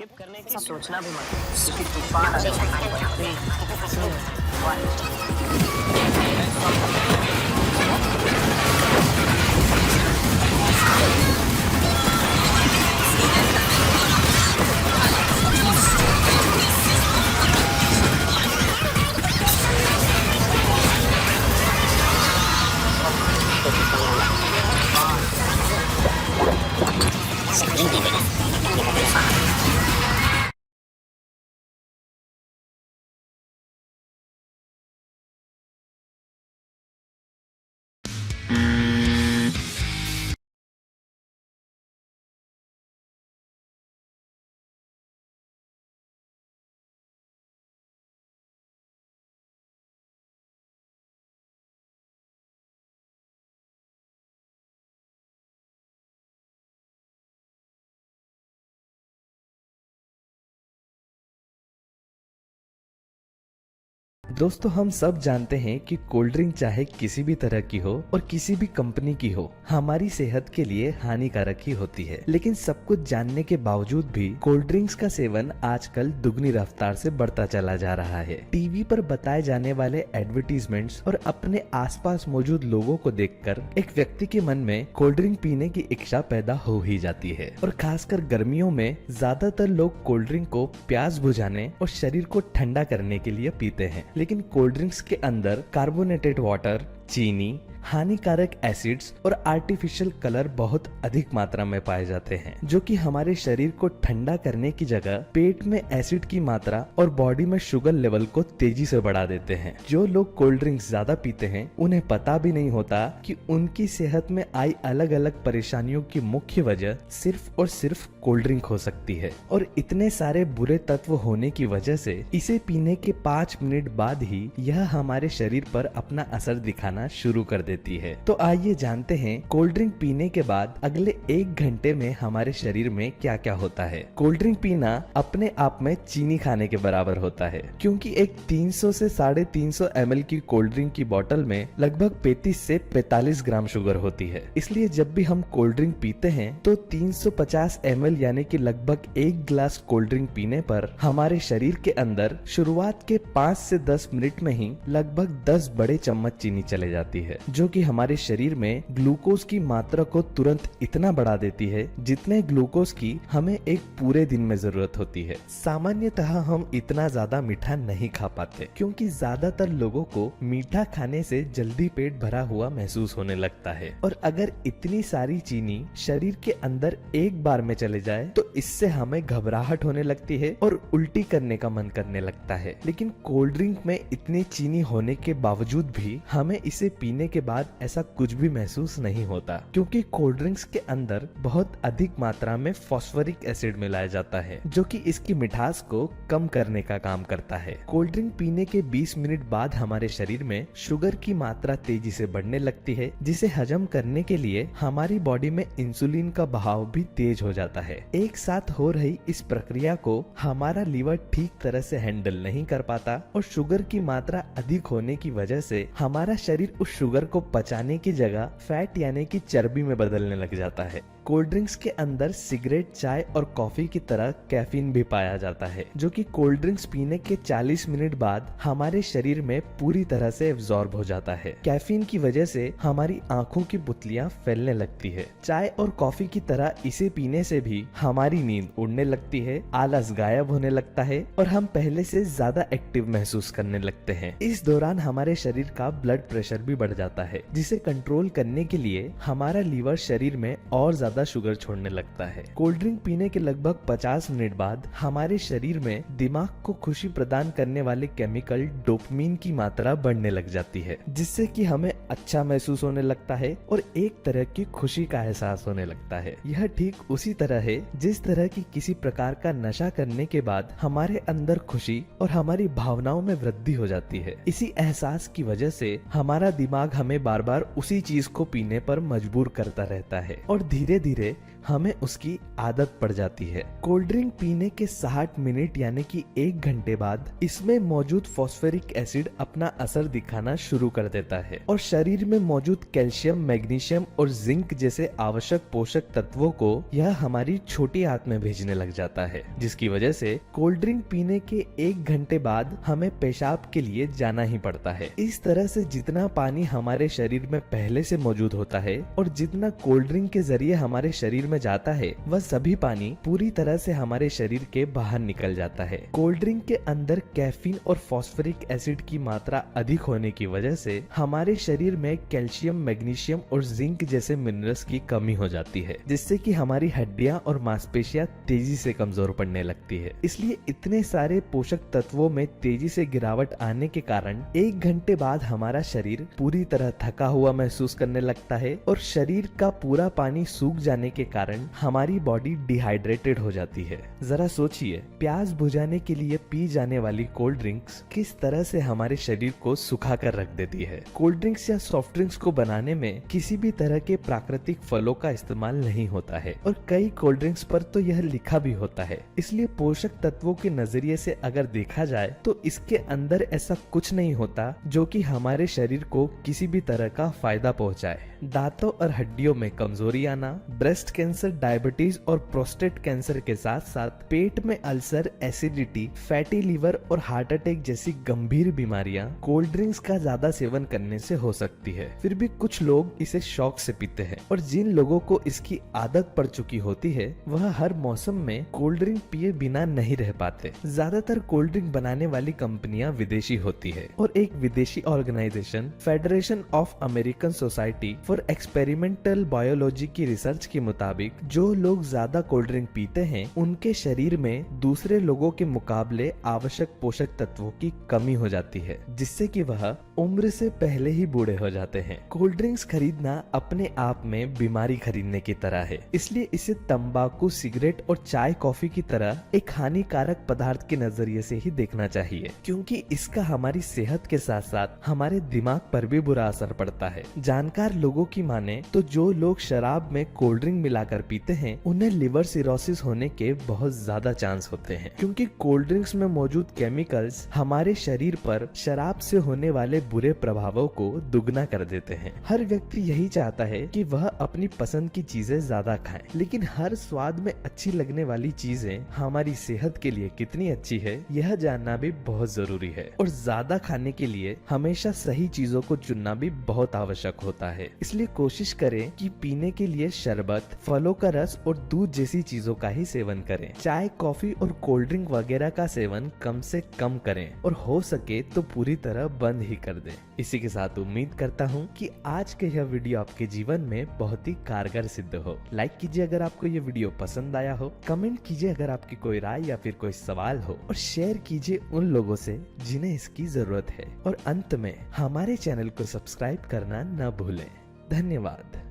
Skip करने की सोचना भी मत, क्योंकि तूफान आने वाला है। 3, 2, दोस्तों, हम सब जानते हैं कि कोल्ड ड्रिंक चाहे किसी भी तरह की हो और किसी भी कंपनी की हो, हमारी सेहत के लिए हानिकारक ही होती है। लेकिन सब कुछ जानने के बावजूद भी कोल्ड ड्रिंक्स का सेवन आजकल दुगनी रफ्तार से बढ़ता चला जा रहा है। टीवी पर बताए जाने वाले एडवर्टीजमेंट्स और अपने आसपास मौजूद लोगों को देखकर एक व्यक्ति के मन में कोल्ड ड्रिंक पीने की इच्छा पैदा हो ही जाती है। और खासकर गर्मियों में ज्यादातर लोग कोल्ड ड्रिंक को प्यास बुझाने और शरीर को ठंडा करने के लिए पीते हैं। लेकिन कोल्ड ड्रिंक्स के अंदर कार्बोनेटेड वाटर, चीनी, हानिकारक एसिड्स और आर्टिफिशियल कलर बहुत अधिक मात्रा में पाए जाते हैं, जो कि हमारे शरीर को ठंडा करने की जगह पेट में एसिड की मात्रा और बॉडी में शुगर लेवल को तेजी से बढ़ा देते हैं। जो लोग कोल्ड ड्रिंक्स ज्यादा पीते हैं उन्हें पता भी नहीं होता कि उनकी सेहत में आई अलग अलग परेशानियों की मुख्य वजह सिर्फ और सिर्फ कोल्ड ड्रिंक हो सकती है। और इतने सारे बुरे तत्व होने की वजह से इसे पीने के 5 मिनट बाद ही यह हमारे शरीर पर अपना असर दिखाना शुरू कर देती है। तो आइए जानते हैं कोल्ड ड्रिंक पीने के बाद अगले 1 घंटे में हमारे शरीर में क्या क्या होता है। कोल्ड ड्रिंक पीना अपने आप में चीनी खाने के बराबर होता है, क्योंकि एक 300 से 350 ml की कोल्ड ड्रिंक की बोतल में लगभग 35 से 45 ग्राम शुगर होती है। इसलिए जब भी हम कोल्ड ड्रिंक पीते हैं तो 350 ml यानी कि लगभग 1 गिलास कोल्ड ड्रिंक पीने पर हमारे शरीर के अंदर शुरुआत के 5 से 10 मिनट में ही लगभग 10 बड़े चम्मच चीनी चले जाती है, जो कि हमारे शरीर में ग्लूकोज की मात्रा को तुरंत इतना बढ़ा देती है जितने ग्लूकोज की हमें एक पूरे दिन में जरूरत होती है। सामान्यतः हम इतना ज्यादा मीठा नहीं खा पाते, क्योंकि ज्यादातर लोगों को मीठा खाने से जल्दी पेट भरा हुआ महसूस होने लगता है। और अगर इतनी सारी चीनी शरीर के अंदर एक बार में चले जाए तो इससे हमें घबराहट होने लगती है और उल्टी करने का मन करने लगता है। लेकिन कोल्ड ड्रिंक में इतनी चीनी होने के बावजूद भी हमें इसे पीने के बाद ऐसा कुछ भी महसूस नहीं होता, क्योंकि कोल्ड ड्रिंक्स के अंदर बहुत अधिक मात्रा में फॉस्फोरिक एसिड मिलाया जाता है, जो कि इसकी मिठास को कम करने का काम करता है। कोल्ड ड्रिंक पीने के 20 मिनट बाद हमारे शरीर में शुगर की मात्रा तेजी से बढ़ने लगती है, जिसे हजम करने के लिए हमारी बॉडी में इंसुलिन का बहाव भी तेज हो जाता है। एक साथ हो रही इस प्रक्रिया को हमारा लीवर ठीक तरह से हैंडल नहीं कर पाता और शुगर की मात्रा अधिक होने की वजह से हमारा शरीर उस शुगर को पचाने की जगह फैट यानी कि चर्बी में बदलने लग जाता है। कोल्ड ड्रिंक्स के अंदर सिगरेट, चाय और कॉफी की तरह कैफीन भी पाया जाता है, जो कि कोल्ड ड्रिंक्स पीने के 40 मिनट बाद हमारे शरीर में पूरी तरह से एब्जॉर्ब हो जाता है। कैफीन की वजह से हमारी आंखों की पुतलियां फैलने लगती है। चाय और कॉफी की तरह इसे पीने से भी हमारी नींद उड़ने लगती है, आलस गायब होने लगता है और हम पहले से ज्यादा एक्टिव महसूस करने लगते हैं। इस दौरान हमारे शरीर का ब्लड प्रेशर भी बढ़ जाता है, जिसे कंट्रोल करने के लिए हमारा लीवर शरीर में और ज्यादा शुगर छोड़ने लगता है। कोल्ड ड्रिंक पीने के लगभग 50 मिनट बाद हमारे शरीर में दिमाग को खुशी प्रदान करने वाले केमिकल डोपामिन की मात्रा बढ़ने लग जाती है, जिससे कि हमें अच्छा महसूस होने लगता है और एक तरह की खुशी का एहसास होने लगता है। यह ठीक उसी तरह है जिस तरह की किसी प्रकार का नशा करने के बाद हमारे अंदर खुशी और हमारी भावनाओं में वृद्धि हो जाती है। इसी एहसास की वजह से हमारा दिमाग हमें बार बार उसी चीज को पीने पर मजबूर करता रहता है और धीरे धीरे हमें उसकी आदत पड़ जाती है। कोल्ड ड्रिंक पीने के 60 मिनट यानी कि 1 घंटे बाद इसमें मौजूद फॉस्फोरिक एसिड अपना असर दिखाना शुरू कर देता है और शरीर में मौजूद कैल्शियम, मैग्नीशियम और जिंक जैसे आवश्यक पोषक तत्वों को यह हमारी छोटी आंत में भेजने लग जाता है, जिसकी वजह से कोल्ड ड्रिंक पीने के 1 घंटे बाद हमें पेशाब के लिए जाना ही पड़ता है। इस तरह से जितना पानी हमारे शरीर में पहले से मौजूद होता है और जितना कोल्ड ड्रिंक के जरिए हमारे शरीर में जाता है, वह सभी पानी पूरी तरह से हमारे शरीर के बाहर निकल जाता है। कोल्ड ड्रिंक के अंदर कैफीन और फॉस्फोरिक एसिड की मात्रा अधिक होने की वजह से हमारे शरीर में कैल्शियम, मैग्नीशियम और जिंक जैसे मिनरल्स की कमी हो जाती है, जिससे कि हमारी हड्डियां और मांसपेशियां तेजी से कमजोर पड़ने लगती है। इसलिए इतने सारे पोषक तत्वों में तेजी से गिरावट आने के कारण 1 घंटे बाद हमारा शरीर पूरी तरह थका हुआ महसूस करने लगता है और शरीर का पूरा पानी सूख जाने के कारण हमारी बॉडी डिहाइड्रेटेड हो जाती है। जरा सोचिए, प्यास बुझाने के लिए पी जाने वाली कोल्ड ड्रिंक्स किस तरह से हमारे शरीर को सुखा कर रख देती है। कोल्ड ड्रिंक्स या सॉफ्ट ड्रिंक्स को बनाने में किसी भी तरह के प्राकृतिक फलों का इस्तेमाल नहीं होता है और कई कोल्ड ड्रिंक्स पर तो यह लिखा भी होता है। इसलिए पोषक तत्वों के नजरिए से अगर देखा जाए तो इसके अंदर ऐसा कुछ नहीं होता जो कि हमारे शरीर को किसी भी तरह का फायदा पहुंचाए। दांतों और हड्डियों में कमजोरी आना, ब्रेस्ट कैंसर, डायबिटीज और प्रोस्टेट कैंसर के साथ साथ पेट में अल्सर, एसिडिटी, फैटी लीवर और हार्ट अटैक जैसी गंभीर बीमारियां कोल्ड ड्रिंक्स का ज्यादा सेवन करने से हो सकती है। फिर भी कुछ लोग इसे शौक से पीते हैं और जिन लोगों को इसकी आदत पड़ चुकी होती है वह हर मौसम में कोल्ड ड्रिंक पिए बिना नहीं रह पाते। ज्यादातर कोल्ड ड्रिंक बनाने वाली कंपनियां विदेशी होती है और एक विदेशी organisation federation of American society for experimental biology की रिसर्च के मुताबिक जो लोग ज्यादा कोल्ड ड्रिंक पीते हैं उनके शरीर में दूसरे लोगों के मुकाबले आवश्यक पोषक तत्वों की कमी हो जाती है, जिससे कि वह उम्र से पहले ही बूढ़े हो जाते हैं। कोल्ड ड्रिंक्स खरीदना अपने आप में बीमारी खरीदने की तरह है, इसलिए इसे तंबाकू, सिगरेट और चाय, कॉफी की तरह एक हानिकारक पदार्थ के नजरिए से ही देखना चाहिए, क्योंकि इसका हमारी सेहत के साथ साथ हमारे दिमाग पर भी बुरा असर पड़ता है। जानकार लोगों की माने तो जो लोग शराब में कोल्ड ड्रिंक मिलाकर पीते हैं उन्हें लिवर सिरोसिस होने के बहुत ज्यादा चांस होते हैं, क्योंकि कोल्ड ड्रिंक्स में मौजूद केमिकल्स हमारे शरीर पर शराब से होने वाले बुरे प्रभावों को दुगना कर देते हैं। हर व्यक्ति यही चाहता है कि वह अपनी पसंद की चीजें ज्यादा खाएं, लेकिन हर स्वाद में अच्छी लगने वाली चीजें हमारी सेहत के लिए कितनी अच्छी है यह जानना भी बहुत जरूरी है और ज्यादा खाने के लिए हमेशा सही चीजों को चुनना भी बहुत आवश्यक होता है। इसलिए कोशिश करें कि पीने के लिए शरबत, फलों का रस और दूध जैसी चीजों का ही सेवन करें। चाय, कॉफी और कोल्ड ड्रिंक वगैरह का सेवन कम से कम करें और हो सके तो पूरी तरह बंद ही कर दें। इसी के साथ उम्मीद करता हूँ कि आज का यह वीडियो आपके जीवन में बहुत ही कारगर सिद्ध हो। लाइक कीजिए अगर आपको यह वीडियो पसंद आया हो, कमेंट कीजिए अगर आपकी कोई राय या फिर कोई सवाल हो और शेयर कीजिए उन लोगों से जिन्हें इसकी जरूरत है। और अंत में हमारे चैनल को सब्सक्राइब करना न भूलें। धन्यवाद।